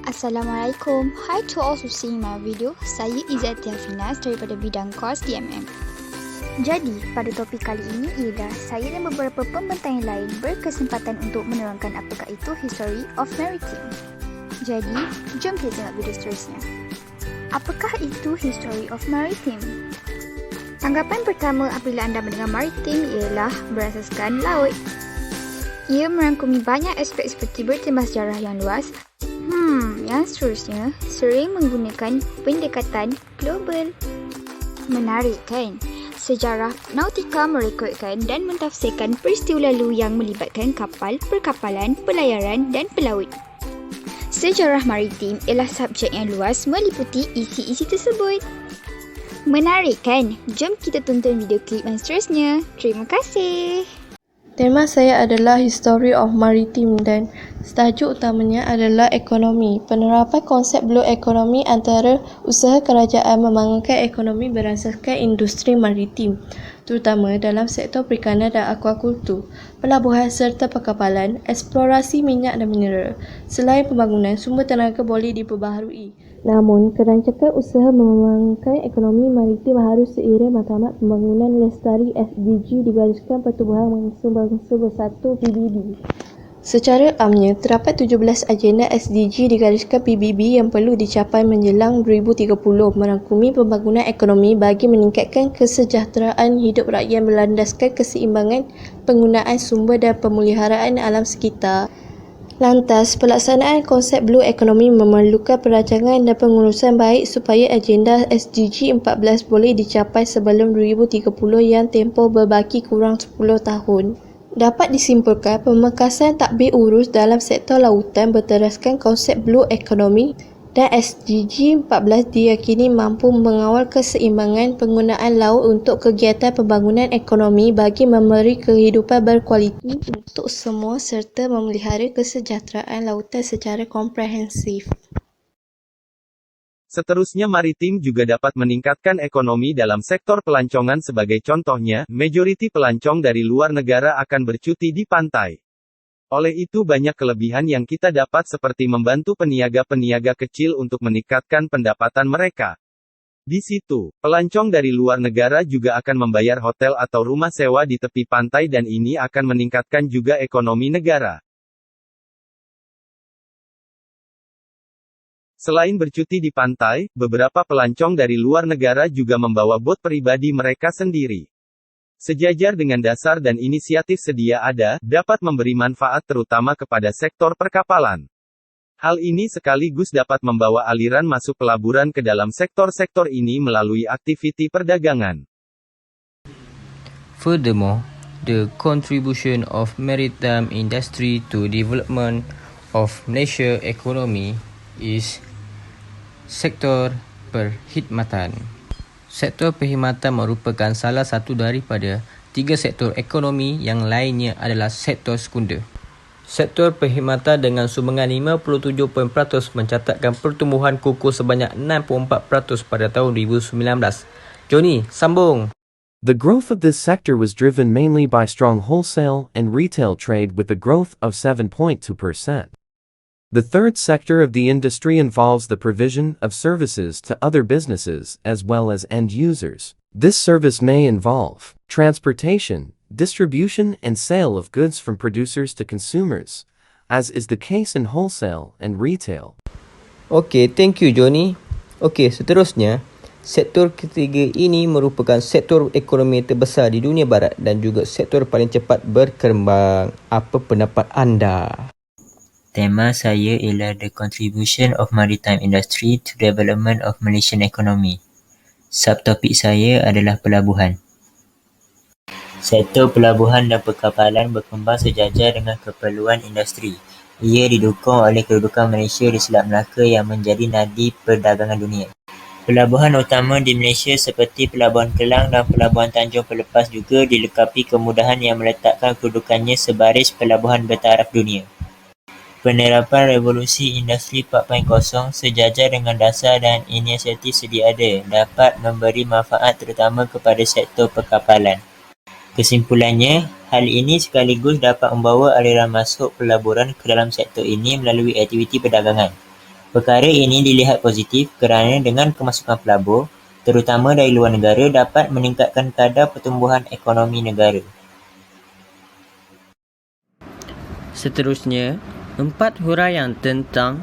Assalamualaikum. Hi to all who see my video. Saya Izzatia Finas daripada bidang kos DMM. Jadi, pada topik kali ini ialah saya dan beberapa pembentang yang lain berkesempatan untuk menerangkan apakah itu History of Maritime. Jadi, jom kita tengok video seterusnya. Apakah itu History of Maritime? Tanggapan pertama apabila anda mendengar maritim ialah berasaskan laut. Ia merangkumi banyak aspek seperti bertema sejarah yang luas. Yang seterusnya sering menggunakan pendekatan global. Menarik kan? Sejarah nautika merekodkan dan mentafsirkan peristiwa lalu yang melibatkan kapal, perkapalan, pelayaran dan pelaut. Sejarah maritim ialah subjek yang luas meliputi isi-isi tersebut. Menarik kan? Jom kita tonton video klip yang seterusnya. Terima kasih. Tema saya adalah History of Maritime dan tajuk utamanya adalah ekonomi. Penerapan konsep blue economy antara usaha kerajaan membangunkan ekonomi berasaskan industri maritim, terutama dalam sektor perikanan dan akuakultur, pelabuhan serta perkapalan, eksplorasi minyak dan mineral. Selain pembangunan, sumber tenaga boleh diperbaharui. Namun, kerancangan usaha membangunkan ekonomi maritim harus seiring matlamat pembangunan lestari SDG digariskan Pertubuhan Bangsa-Bangsa Bersatu PBB. Secara amnya, terdapat 17 agenda SDG digariskan PBB yang perlu dicapai menjelang 2030 merangkumi pembangunan ekonomi bagi meningkatkan kesejahteraan hidup rakyat berlandaskan keseimbangan penggunaan sumber dan pemeliharaan alam sekitar. Lantas, pelaksanaan konsep Blue Economy memerlukan perancangan dan pengurusan baik supaya agenda SDG 14 boleh dicapai sebelum 2030 yang tempoh berbaki kurang 10 tahun. Dapat disimpulkan, pemekasan takbir urus dalam sektor lautan berteraskan konsep Blue Economy dan SDG 14 diyakini mampu mengawal keseimbangan penggunaan laut untuk kegiatan pembangunan ekonomi bagi memberi kehidupan berkualiti untuk semua serta memelihara kesejahteraan lautan secara komprehensif. Seterusnya maritim juga dapat meningkatkan ekonomi dalam sektor pelancongan sebagai contohnya, majoriti pelancong dari luar negara akan bercuti di pantai. Oleh itu banyak kelebihan yang kita dapat seperti membantu peniaga-peniaga kecil untuk meningkatkan pendapatan mereka. Di situ, pelancong dari luar negara juga akan membayar hotel atau rumah sewa di tepi pantai dan ini akan meningkatkan juga ekonomi negara. Selain bercuti di pantai, beberapa pelancong dari luar negara juga membawa bot pribadi mereka sendiri. Sejajar dengan dasar dan inisiatif sedia ada, dapat memberi manfaat terutama kepada sektor perkapalan. Hal ini sekaligus dapat membawa aliran masuk pelaburan ke dalam sektor-sektor ini melalui aktiviti perdagangan. Furthermore, the contribution of maritime industry to development of Malaysia economy is sektor perkhidmatan. Sektor perkhidmatan merupakan salah satu daripada 3 sektor ekonomi yang lainnya adalah sektor sekunder. Sektor perkhidmatan dengan sumbangan 57% mencatatkan pertumbuhan kukuh sebanyak 64% pada tahun 2019. Johnny, sambung! The growth of this sector was driven mainly by strong wholesale and retail trade with a growth of 7.2%. The third sector of the industry involves the provision of services to other businesses as well as end users. This service may involve transportation, distribution and sale of goods from producers to consumers, as is the case in wholesale and retail. Okey, thank you Johnny. Okey, seterusnya, sektor ketiga ini merupakan sektor ekonomi terbesar di dunia barat dan juga sektor paling cepat berkembang. Apa pendapat anda? Tema saya ialah The Contribution of Maritime Industry to Development of Malaysian Economy. Subtopik saya adalah pelabuhan. Sektor pelabuhan dan perkapalan berkembang sejajar dengan keperluan industri. Ia didukung oleh kedudukan Malaysia di Selat Melaka yang menjadi nadi perdagangan dunia. Pelabuhan utama di Malaysia seperti Pelabuhan Kelang dan Pelabuhan Tanjung Pelepas juga dilengkapi kemudahan yang meletakkan kedudukannya sebaris pelabuhan bertaraf dunia. Penerapan revolusi industri 4.0 sejajar dengan dasar dan inisiatif sedia ada dapat memberi manfaat terutama kepada sektor perkapalan. Kesimpulannya, hal ini sekaligus dapat membawa aliran masuk pelaburan ke dalam sektor ini melalui aktiviti perdagangan. Perkara ini dilihat positif kerana dengan kemasukan pelabur, terutama dari luar negara, dapat meningkatkan kadar pertumbuhan ekonomi negara. Seterusnya, 4 huraian tentang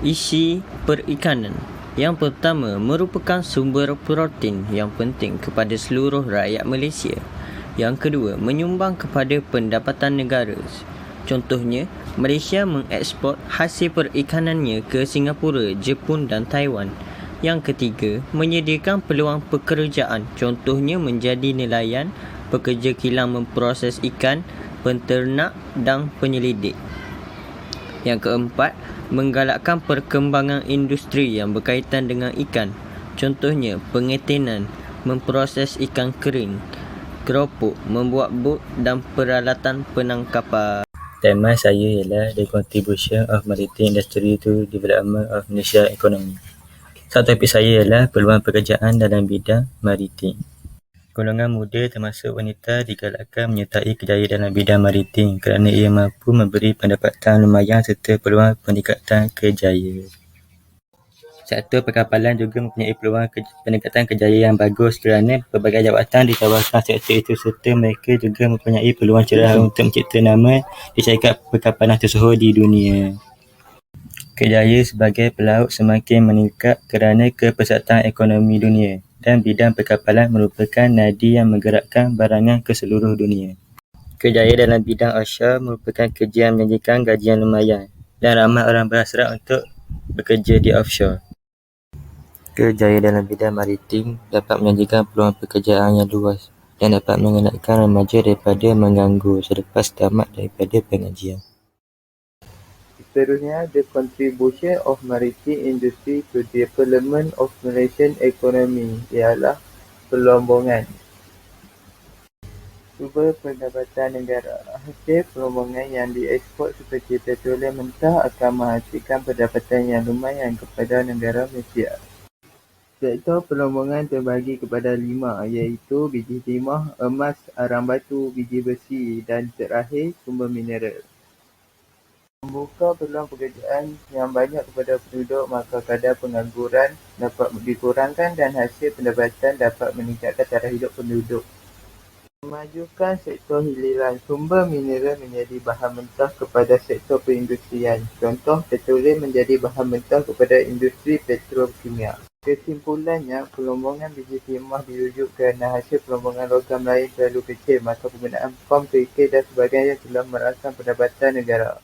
isi perikanan. Yang pertama, merupakan sumber protein yang penting kepada seluruh rakyat Malaysia. Yang kedua, menyumbang kepada pendapatan negara. Contohnya, Malaysia mengeksport hasil perikanannya ke Singapura, Jepun dan Taiwan. Yang ketiga, menyediakan peluang pekerjaan. Contohnya menjadi nelayan, pekerja kilang memproses ikan, penternak dan penyelidik. Yang keempat, menggalakkan perkembangan industri yang berkaitan dengan ikan. Contohnya, pengetenan, memproses ikan kering, keropok, membuat bot dan peralatan penangkapan. Tema saya ialah The Contribution of Maritime Industry to Development of Malaysia Economy. Satu topik saya ialah peluang pekerjaan dalam bidang maritim. Golongan muda termasuk wanita digalakkan menyertai kerjaya dalam bidang maritim kerana ia mampu memberi pendapatan lumayan serta peluang peningkatan kerjaya. Sektor perkapalan juga mempunyai peluang peningkatan kerjaya yang bagus kerana pelbagai jawatan ditawarkan sektor itu serta mereka juga mempunyai peluang cerah untuk mencipta nama di syarikat perkapalan tersohor di dunia. Kerjaya sebagai pelaut semakin meningkat kerana kepersatuan ekonomi dunia dan bidang perkapalan merupakan nadi yang menggerakkan barangan ke seluruh dunia. Kerjaya dalam bidang offshore merupakan kerja yang menjanjikan gaji yang lumayan dan ramai orang berhasrat untuk bekerja di offshore. Kerjaya dalam bidang maritim dapat menjanjikan peluang pekerjaan yang luas dan dapat mengelakkan remaja daripada menganggur selepas tamat daripada pengajian. Seterusnya, the contribution of maritime industry to development of Malaysian economy ialah pelombongan. Sumber pendapatan negara. Hasil pelombongan yang dieksport seperti petroleum mentah akan menghasilkan pendapatan yang lumayan kepada negara Malaysia. Sektor pelombongan terbagi kepada 5 iaitu biji timah, emas, arang batu, biji besi dan terakhir sumber mineral. Membuka peluang pekerjaan yang banyak kepada penduduk, maka kadar pengangguran dapat dikurangkan dan hasil pendapatan dapat meningkatkan taraf hidup penduduk. Memajukan sektor hiliran. Sumber mineral menjadi bahan mentah kepada sektor perindustrian. Contoh, petroleum menjadi bahan mentah kepada industri petrokimia. Kesimpulannya, pelombongan biji timah dirujuk kerana hasil pelombongan logam lain terlalu kecil, maka penggunaan pam, kerikil dan sebagainya telah merangsang pendapatan negara.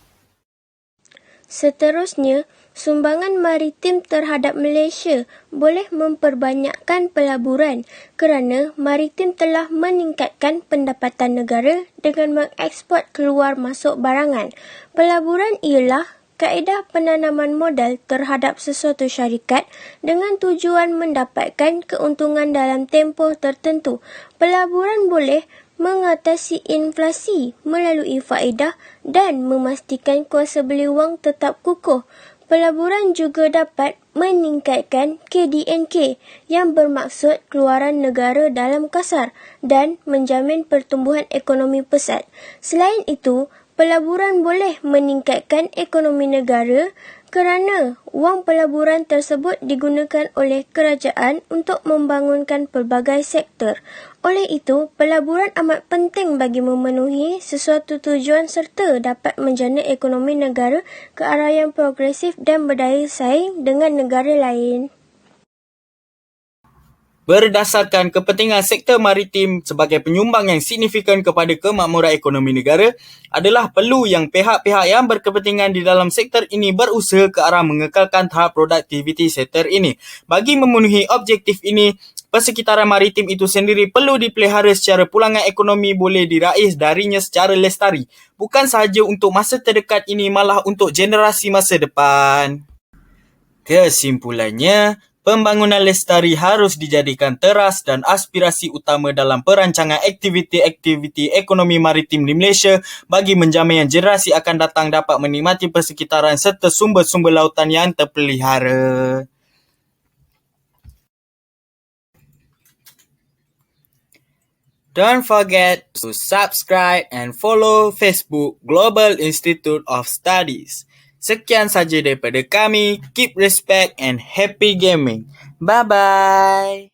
Seterusnya, sumbangan maritim terhadap Malaysia boleh memperbanyakkan pelaburan kerana maritim telah meningkatkan pendapatan negara dengan mengeksport keluar masuk barangan. Pelaburan ialah kaedah penanaman modal terhadap sesuatu syarikat dengan tujuan mendapatkan keuntungan dalam tempoh tertentu. Pelaburan boleh mengatasi inflasi melalui faedah dan memastikan kuasa beli wang tetap kukuh. Pelaburan juga dapat meningkatkan KDNK yang bermaksud keluaran negara dalam kasar dan menjamin pertumbuhan ekonomi pesat. Selain itu, pelaburan boleh meningkatkan ekonomi negara kerana wang pelaburan tersebut digunakan oleh kerajaan untuk membangunkan pelbagai sektor. Oleh itu, pelaburan amat penting bagi memenuhi sesuatu tujuan serta dapat menjana ekonomi negara ke arah yang progresif dan berdaya saing dengan negara lain. Berdasarkan kepentingan sektor maritim sebagai penyumbang yang signifikan kepada kemakmuran ekonomi negara, adalah perlu yang pihak-pihak yang berkepentingan di dalam sektor ini berusaha ke arah mengekalkan tahap produktiviti sektor ini. Bagi memenuhi objektif ini, persekitaran maritim itu sendiri perlu dipelihara secara pulangan ekonomi boleh diraih darinya secara lestari. Bukan sahaja untuk masa terdekat ini, malah untuk generasi masa depan. Kesimpulannya, pembangunan lestari harus dijadikan teras dan aspirasi utama dalam perancangan aktiviti-aktiviti ekonomi maritim di Malaysia bagi menjamin yang generasi akan datang dapat menikmati persekitaran serta sumber-sumber lautan yang terpelihara. Don't forget to subscribe and follow Facebook Global Institute of Studies. Sekian saja daripada kami. Keep respect and happy gaming. Bye-bye.